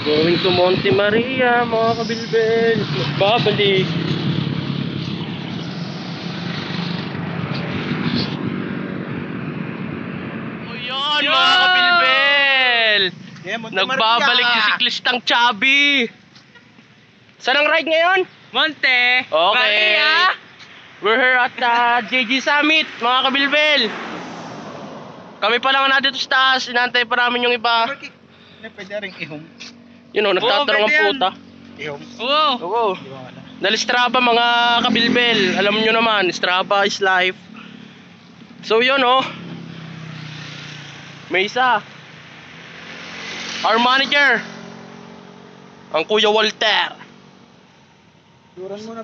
Going to Monte Maria, mga kabilbil. Babalik. O yun, mga kabilbil. Nagbabalik si siklistang Chubby. Saan ang ride ngayon? Monte Okay. Maria. We're here at JG Summit, mga kabilbil. Kami pa lang na dito sa taas. Inantay pa namin yung iba. Pwede rin ihom. Yun o, nagtatanong ang pwede yan. puta. Ihom. Oo. Oo. Dahil Strava, mga kabilbil. Alam nyo naman, Strava is life. So yun o. May isa. Our manager. Ang Kuya Walter.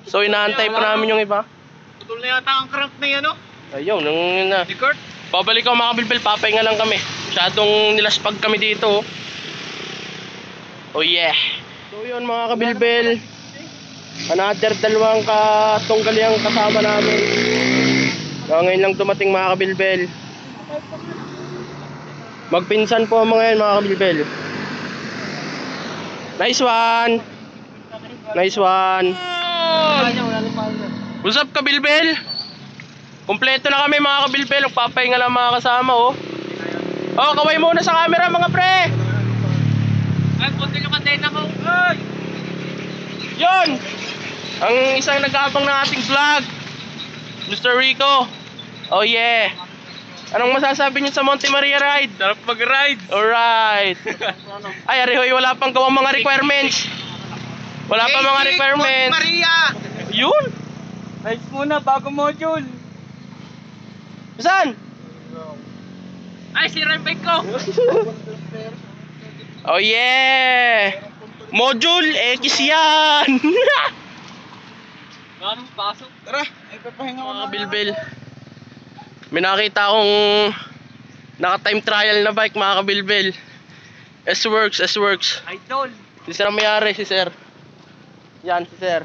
So inaantay pa namin yung iba. Putol na yata ang crank na yan, no? Ayun, nung na. Di Kurt? Babalik ako mga kabilbil, papahinga lang kami. Masyadong nilaspag kami dito. Oh yeah. So yun mga kabilbil. Another dalawang katunggaliang kasama namin. Ngayon lang dumating mga kabilbil. Magpinsan po mga yan mga kabilbil. Nice one. Nice one. What's up kabilbil? Kompleto na kami mga kabilbil. Magpapahinga lang mga kasama oh. Oh, kaway muna sa camera mga pre. Ay, punti yung kadena ko. Ay! Yun! Ang isang nag-aabang ng ating vlog, Mr. Rico. Oh yeah. Anong masasabi niyo sa Monte Maria ride? Sarap mag-ride. Alright. Ay, Arihoy, wala pang gawang mga requirements. Wala pa mga requirements. Maria! Yun! Nice muna, bago module. Saan? Ay, sira yung bike ko. Oh yeah! Module X yan! Ganong pasok. Tara, ay papahinga ko Mga na. kabilbil. May nakita akong naka-time trial na bike mga kabilbil. S-Works, S-Works. Idol. Si Sir ang mayari, si Sir. Yan, si Sir.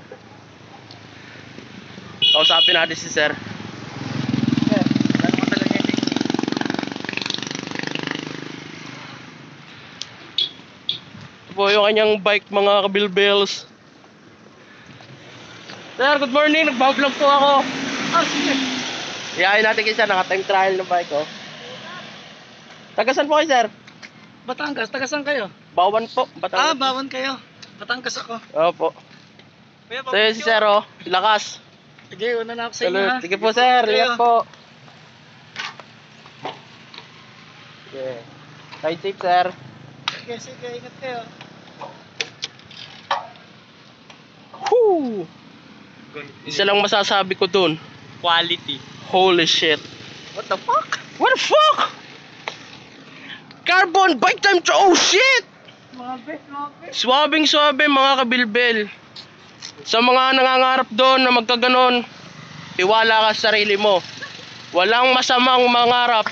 Kausapin natin si Sir. Lalo ka talaga hindi. Ito po yung kanyang bike mga kabilbils. Sir, good morning. Nagbablog po ako. Ah, sige. Iyahin natin kay Sir, naka-time trial na bike oh. Tagasan po kayo Sir? Batangas, tagasan kayo? Bawan po. Ah, Batangas. bawan kayo. Batangas ako. Opo. Kuya, So yun si Sir oh. Lakas. Sige, una na ako sa inyo ha. Sige po Sir. Kayo. Ingat po. Okay. Ride safe Sir. Sige, sige, ingat kayo. Whew. Isa lang masasabi ko dun. Quality. Holy shit. What the fuck? What the fuck? Carbon bike time to oh shit! Mga best, mga best. Swabing swabe mga kabilbil. Sa mga nangangarap doon na magkaganon, tiwala ka sa sarili mo. Walang masamang mangarap.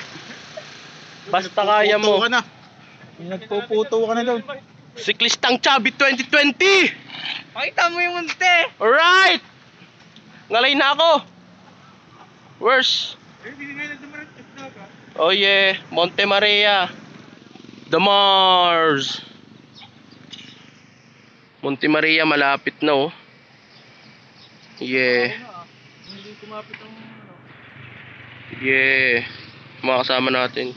Basta kaya mo. Puto ka na. Nagpuputo ka na doon. Siklistang Chubby 2020! Pakita mo yung munti. Alright! Ngalay na ako. Worse. Oh yeah, Monte Maria. The Mars. Monte Maria malapit na oh. Yeah. Hindi kumapit ang Yeah. Mga kasama natin.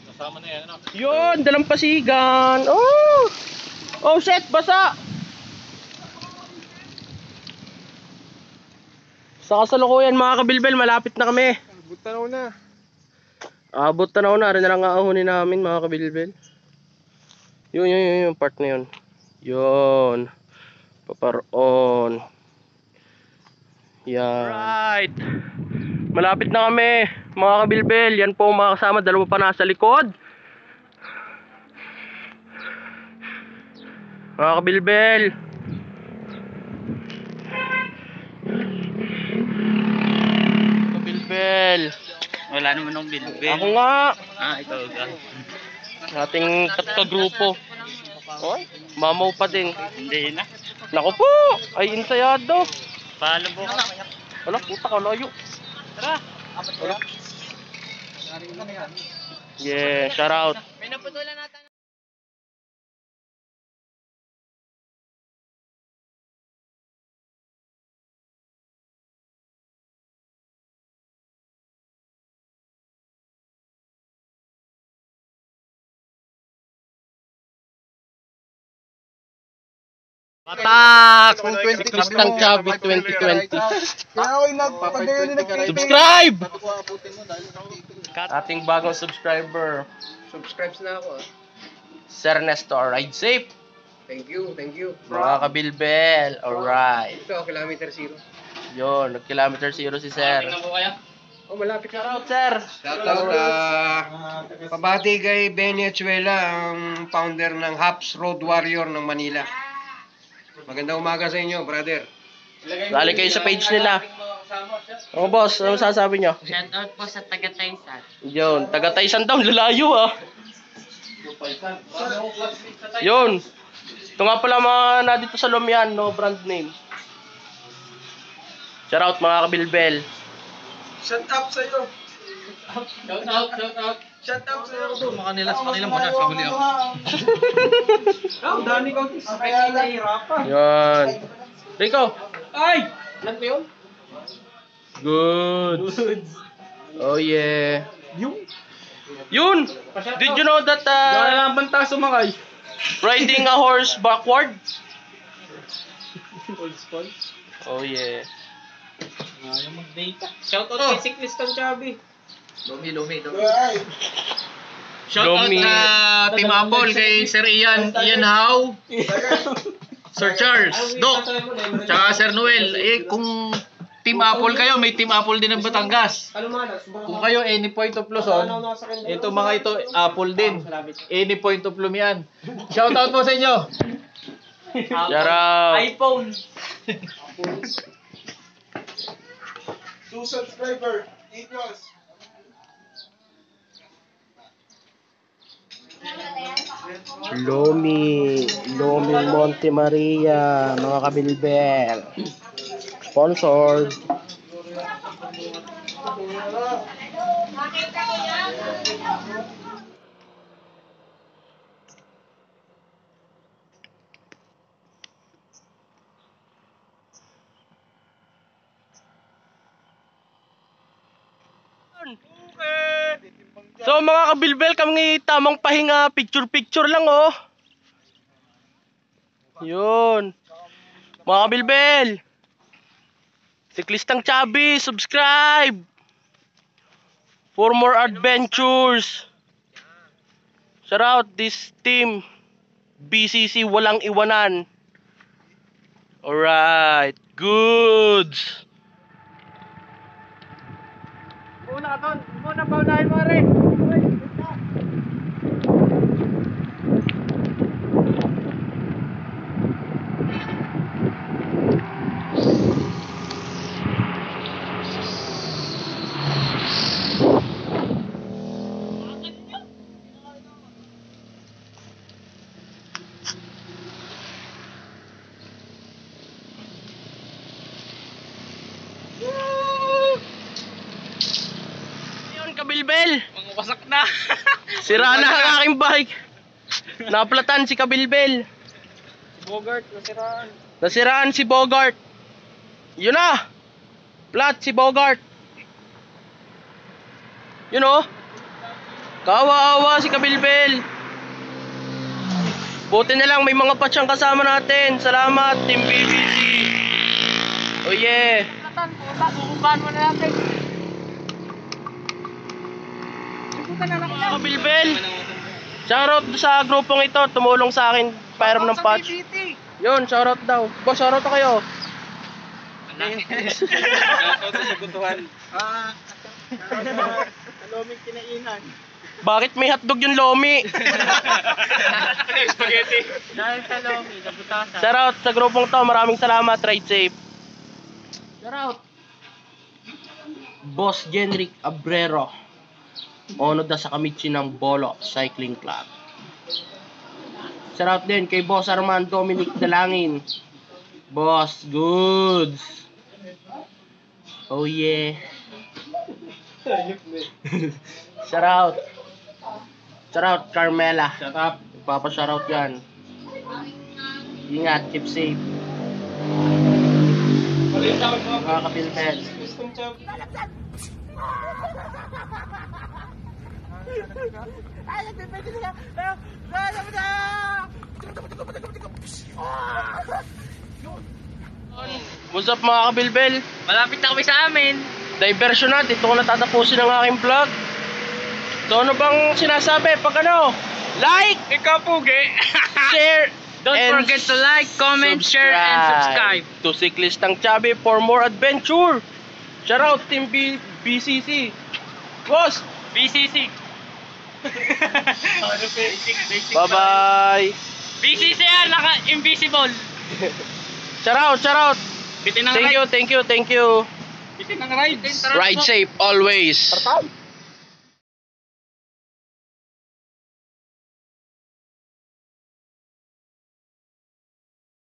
kasama na yan. Ano? Yun, dalampasigan. Oh! Oh shit, basa! Sa kasalukuyan mga kabilbil, malapit na kami. Butanaw na. Abot tanaw na, rin na lang aahunin namin mga kabilbil. Yun, part na yun. Yun. Paparoon. Yan. Right. Malapit na kami mga kabilbil. Yan po mga kasama, dalawa pa nasa likod. Mga kabilbil. Kabilbil. Wala naman ng bilbil. Ako nga. Ah, ikaw ka. Ating grupo. Oy, mamaw pa din. Hindi na. Nako po, ay insayado. Palo po. Wala, puta ka layo. Tara. Wala. Yeah, shout out. May naputulan natin. Patak! Kung Si Kristang Chabi 2020. Kaya ako'y nagpapagayon. Subscribe! Ating bagong subscriber, Subscribe na ako. Sir Nestor. Ride safe, Thank you. mga kabilbel. Alright. Ito, kilometer 0. Yun, nag-kilometer 0 si Sir. Oh, malapit Shout out, Sir! Shoutout pabati kay Benny Achuela, ang founder ng Haps Road Warrior ng Manila. Magandang umaga sa inyo, brother. Sali kayo sa page nila. Oh, boss, ano sasabi nyo? Shoutout po sa taga-Taysan. Yun, taga-Taysan daw, lalayo ah. Yun. Ito nga pala mga na dito sa Lumian, no brand name. Shout out mga kabilbel. Shut up sa'yo. Shoutout. Shut up sa'yo. Makanila sa kanila muna, sa huli ako. Dani ko. Kaya nahihirapan. Yan. Rico. Ay! Lan ko yun? Good. Oh yeah. Yun. Did you know that Kaya lang banta sumakay. riding a horse backward? Oh yeah. Shoutout kay Cyclist ng Chabi. Lumi. Ay. Shoutout Lumi. sa Team Apple kay Sir Ian Howe, Sir Charles, Doc, tsaka Sir Noel. Kung Team Apple kayo, may Team Apple din ng Batangas. Kung kayo any point of Luzon, ito mga ito Apple din. Any point of Lumian. Shoutout po sa inyo. Shout out. iPhone. 2 subscriber equals. Lomi Monte Maria, mga kabilbel. Sponsored. So mga kabilbel, kami tamang pahinga, picture lang oh. Yun. Mga kabilbel, Siklistang Chabi, subscribe for more adventures. Shout out this team, BCC walang iwanan. Alright, goods. Una ka, Ton. Muna pa unahin mo rin. Kabilbel, Mga wasak na. sira na ang aking bike. Naplatan si Kabilbel. Bogart, nasiraan. Nasiraan si Bogart. Yun na. Flat si Bogart. Yun oh. Kawa-awa si Kabilbel. Buti na lang may mga patsyang kasama natin. Salamat Team BBC. Oh yeah. Kukubahan mo na natin. Mga kabilbel, shoutout sa grupong ito, tumulong sa akin, pairam ng patch. Yun, shoutout daw. Boss, shoutout kayo. Shoutout sa gutuhan. Aloming kinainan. Bakit may hotdog yung Lomi? Spaghetti. Dahil sa Lomi, nabutasan. Shoutout sa grupong to, maraming salamat, ride safe. Shoutout Boss Genric Abrero, Ono da sa Kamichi ng Bolo Cycling Club. Shoutout din kay Boss Armand Dominic Dalangin. Boss Goods. Oh yeah. Shoutout Carmela. Shut up. Papa-shoutout yan. Ingat, keep safe. Mga kapilpel. Ay, nagpipigil ka! What's up mga kabilbel? Malapit na kami sa amin. Diversion na, dito ko natatapusin ang aking vlog. So ano bang sinasabi? Pag ano? Like! Ikaw pugi. Share! Don't and forget to like, comment, share, and subscribe. To Cyclistang Chubby for more adventure. Shout out Team BCC. Boss! BCC. Bye-bye! BCC yan, naka-invisible. Shout out, shout out! Bitin ng Thank ride. you, thank you, thank you. Bitin ng ride. Ride safe always.